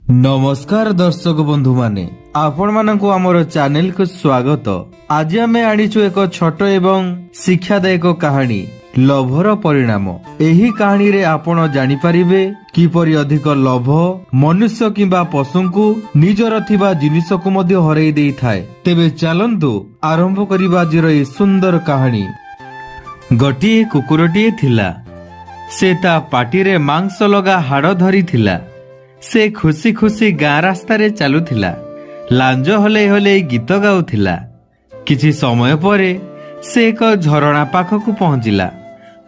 नमस्कार दर्शक बंधु माने आपण मानकु आमर चैनल को स्वागत। आज आमे आनिछु एक छोट एवं शिक्षादायक कहानी लोभर परिणाम। एही कहानी रे आपण जानि परिबे किपरि अधिक लोभ मनुष्य किंबा पशुंकु निजर थिबा जिनिसकु मध्ये हरई देई थाए। तेबे चलंतु आरंभ करिबा आजिर ए सुंदर कहानी। गोटिए कुकुरटिए थिला। से ता पाटी रे मांस लगा हाड़ धरी थिला। से खुशी खुशी गाँ रास्ता रे चलुथिला। लांज हले हले गीत गाउथिला। किछि समय परे से एक झरणा पाखकु पहुंचिला।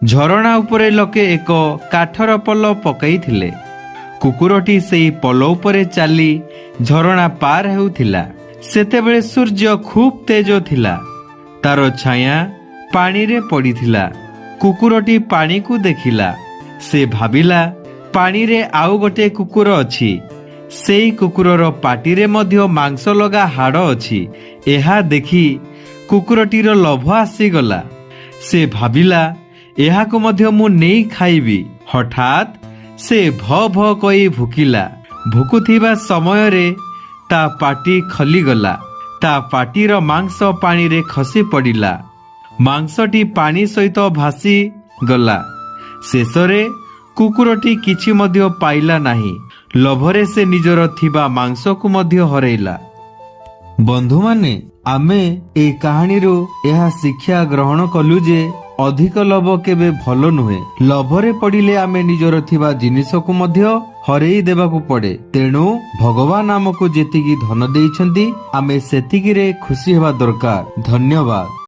झरणा उपरे लोके एक काठर पल्ल पकाइथिले। कुकुरटी सेई पल्ल उपरे चाली झरणा पार हेउथिला। सेतेबेले सूर्य खूब तेज थिला। तार छाया पानी रे पड़िथिला। कुकुरटी पानी को देखिला। से भाबिला पानी रे आउ गोटे कुकुर अछि। सेई कुकुरर पाटी रे मध्य मांस लगा हाड़ अछि। एहा देखि कुकुरटीर लोभ आसीगला। से भाबिला एहाको मध्य मु नेई खाइबी। हठात से भ भ कई भुकिला। भुकुथिबा समय रे ता पाटी खलीगला। ता पाटीर मांस पानी रे खसी पड़िला। मांसटी पानी सहित भासी गला। शेषरे कुकुरटी किछि मध्य पाइला नाही। लोभरे से निजर थिबा मांस को मध्य हरैला। बंधु माने आमे ए कहानी रो एहा शिक्षा ग्रहण कलु जे अधिक लोभ केबे भलो नुहे। लोभरे पड़िले आमे निजर थिबा जिनिस को मध्य हरई देबाकू पड़े। तेणु भगवान आमको जेतिकी धन देइछंती आमे सेतिकी रे खुशी हेबा दरकार। धन्यवाद।